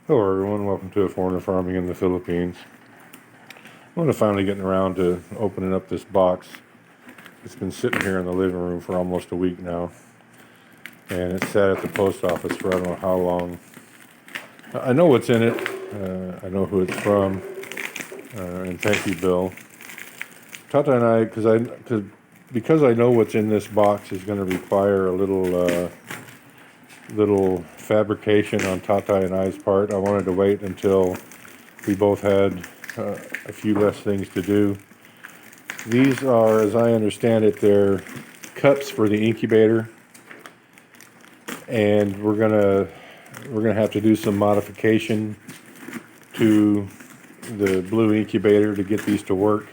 Hello everyone, welcome to Foreigner Farming in the Philippines. I'm finally getting around to opening up this box. It's been sitting here in the living room for almost a week now. And it's sat at the post office for I don't know how long. I know what's in it. I know who it's from. And thank you, Bill. Tata and I, because I know what's in this box is going to require a little fabrication on Tata and I's part. I wanted to wait until we both had a few less things to do. These are, as I understand it, they're cups for the incubator, and we're gonna have to do some modification to the blue incubator to get these to work.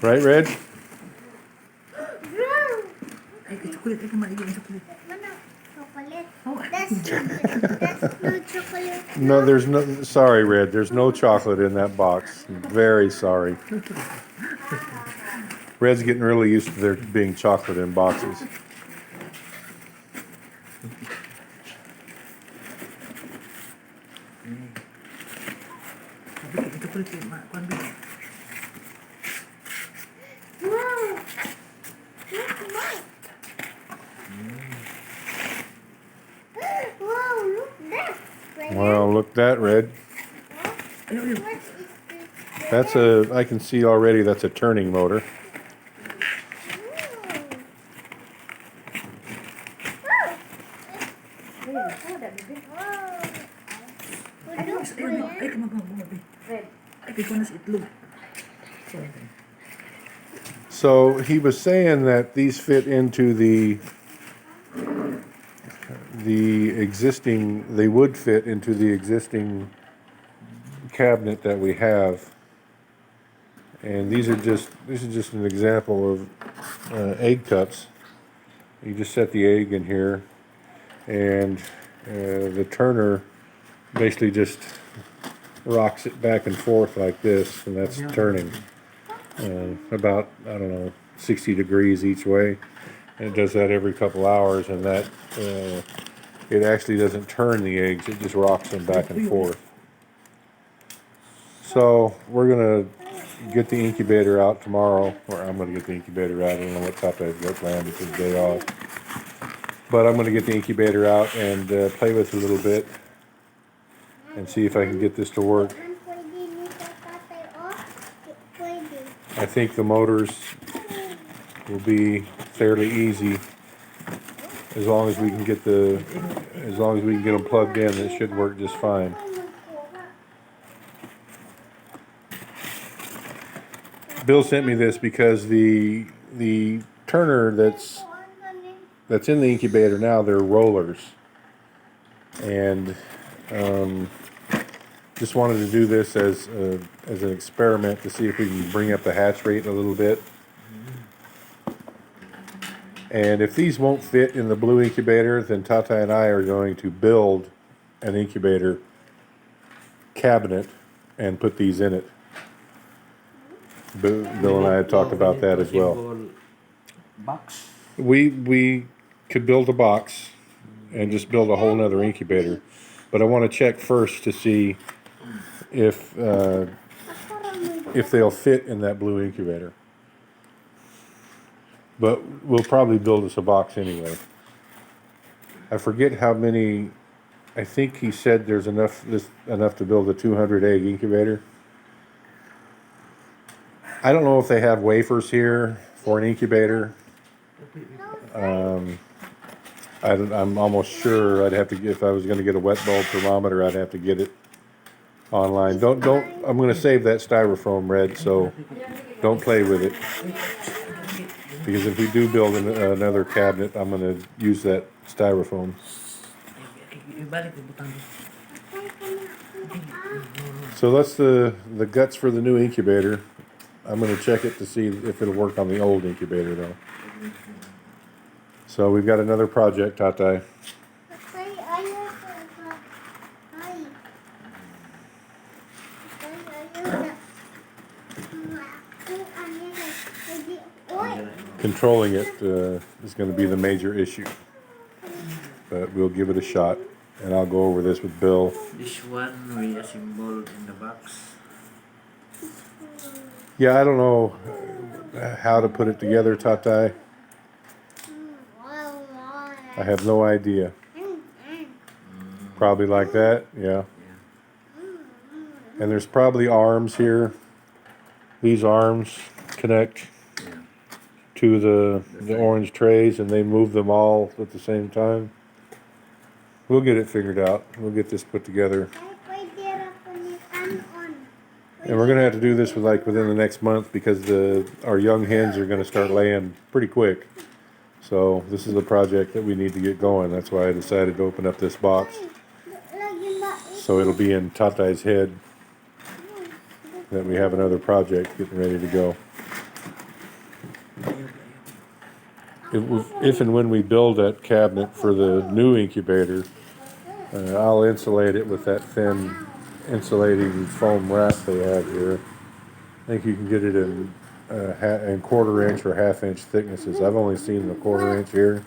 Right, Red? No, there's no. Sorry, Red. There's no chocolate in that box. I'm very sorry. Red's getting really used to there being chocolate in boxes. Wow, look that, Red. That's I can see already that's a turning motor. So he was saying that these fit into the existing, they would fit into the existing cabinet that we have. And this is just an example of egg cups. You just set the egg in here, and the turner basically just rocks it back and forth like this, and that's turning about, I don't know, 60 degrees each way. And it does that every couple hours, and that it actually doesn't turn the eggs, it just rocks them back and forth. So we're gonna get the incubator out tomorrow, or I'm gonna get the incubator out. I don't know what type of plan, it's his day off. But I'm gonna get the incubator out and play with it a little bit and see if I can get this to work. I think the motors will be fairly easy as long as we can get them plugged in. It should work just fine. Bill sent me this because the turner that's in the incubator now, they're rollers, and just wanted to do this as an experiment to see if we can bring up the hatch rate a little bit. And if these won't fit in the blue incubator, then Tata and I are going to build an incubator cabinet and put these in it. Bill and I had talked about that as well. Box? We could build a box and just build a whole nother incubator. But I want to check first to see if they'll fit in that blue incubator. But we'll probably build us a box anyway. I forget how many. I think he said there's enough to build a 200 egg incubator. I don't know if they have wafers here for an incubator. I'm almost sure I'd have to get, if I was going to get a wet bulb thermometer, I'd have to get it online. Don't. I'm going to save that styrofoam, Red. So don't play with it. Because if we do build another cabinet, I'm going to use that styrofoam. So that's the guts for the new incubator. I'm going to check it to see if it'll work on the old incubator, though. So we've got another project, Tatai. Controlling it is going to be the major issue, but we'll give it a shot. and I'll go over this with Bill. This one we assembled in the box. Yeah, I don't know how to put it together, Tatai. I have no idea. Probably like that, yeah. And there's probably arms here. These arms connect to the orange trays, and they move them all at the same time. We'll get it figured out. We'll get this put together. And we're gonna have to do this within the next month because our young hens are gonna start laying pretty quick. So this is a project that we need to get going. That's why I decided to open up this box. So it'll be in Tatai's head that we have another project getting ready to go. If and when we build that cabinet for the new incubator, I'll insulate it with that thin insulating foam wrap they have here. I think you can get it in 1/4 inch or 1/2 inch thicknesses. I've only seen the 1/4 inch here,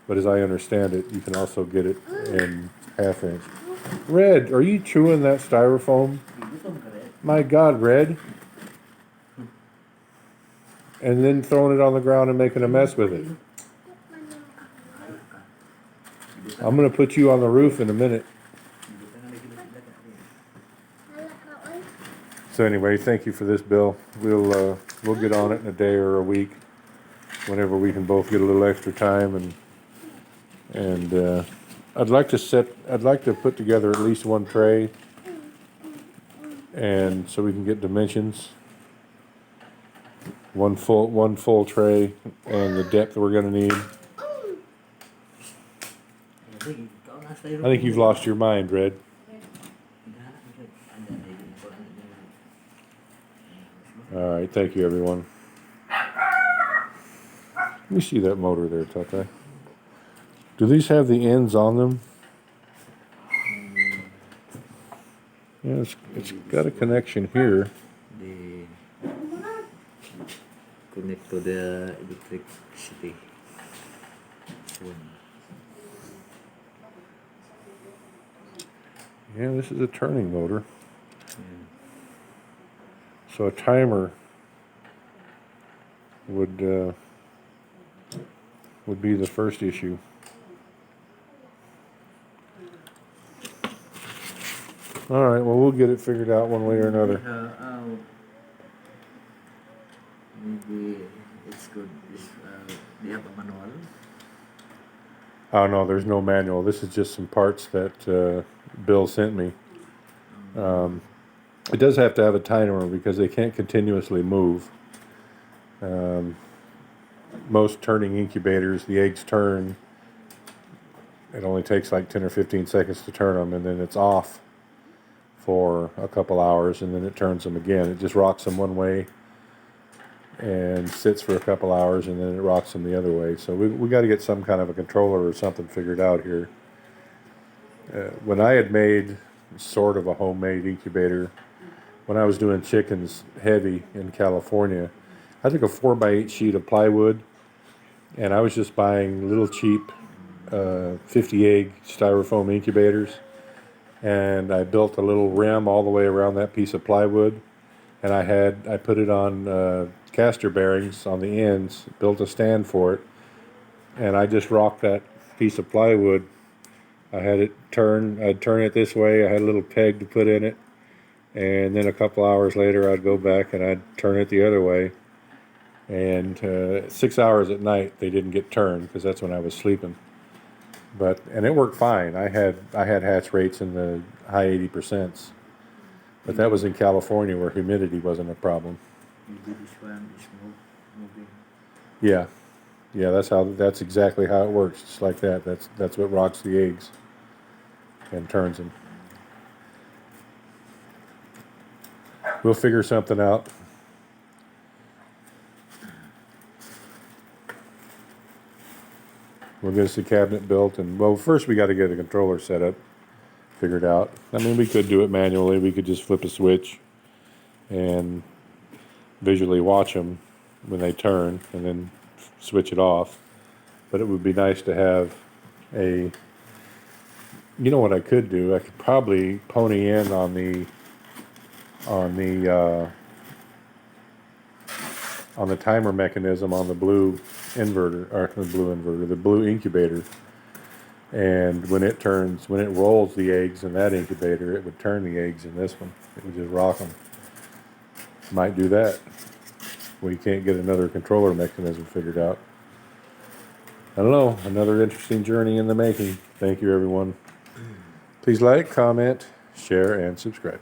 but as I understand it, you can also get it in 1/2 inch. Red, are you chewing that styrofoam? My God, Red. And then throwing it on the ground and making a mess with it. I'm going to put you on the roof in a minute. So anyway, thank you for this, Bill. We'll get on it in a day or a week, whenever we can both get a little extra time. And I'd like to put together at least one tray, and so we can get dimensions. One full tray and the depth we're going to need. I think you've lost your mind, Red. All right, thank you, everyone. Let me see that motor there, Tata. Do these have the ends on them? Yeah, it's got a connection here. They connect to the electricity. Yeah, this is a turning motor. So a timer would be the first issue. All right, well, we'll get it figured out one way or another. Maybe it's good. They have a manual. Oh no, there's no manual. This is just some parts that Bill sent me. It does have to have a timer because they can't continuously move. Most turning incubators, the eggs turn. It only takes like 10 or 15 seconds to turn them, and then it's off for a couple hours, and then it turns them again. It just rocks them one way and sits for a couple hours, and then it rocks them the other way. So we got to get some kind of a controller or something figured out here. When I had made sort of a homemade incubator, when I was doing chickens heavy in California, I took a 4x8 sheet of plywood, and I was just buying little cheap 50 egg styrofoam incubators, and I built a little rim all the way around that piece of plywood, and I put it on caster bearings on the ends, built a stand for it, and I just rocked that piece of plywood. I had it I'd turn it this way, I had a little peg to put in it, and then a couple hours later I'd go back and I'd turn it the other way, and 6 hours at night they didn't get turned because that's when I was sleeping. And it worked fine. I had hatch rates in the high 80%, but that was in California where humidity wasn't a problem. Maybe this one is moving. Yeah, that's exactly how it works. Just like that. That's what rocks the eggs and turns them. We'll figure something out. We'll get us a cabinet built, and well, first we got to get a controller set up, figured out. I mean, we could do it manually. We could just flip a switch and visually watch them when they turn, and then switch it off. But it would be nice to have a You know what I could do? I could probably pony in on the on the timer mechanism on the blue inverter, or the blue inverter, the blue incubator. And when it rolls the eggs in that incubator, it would turn the eggs in this one. It would just rock them. Might do that. We can't get another controller mechanism figured out. I don't know. Another interesting journey in the making. Thank you, everyone. Please like, comment, share, and subscribe.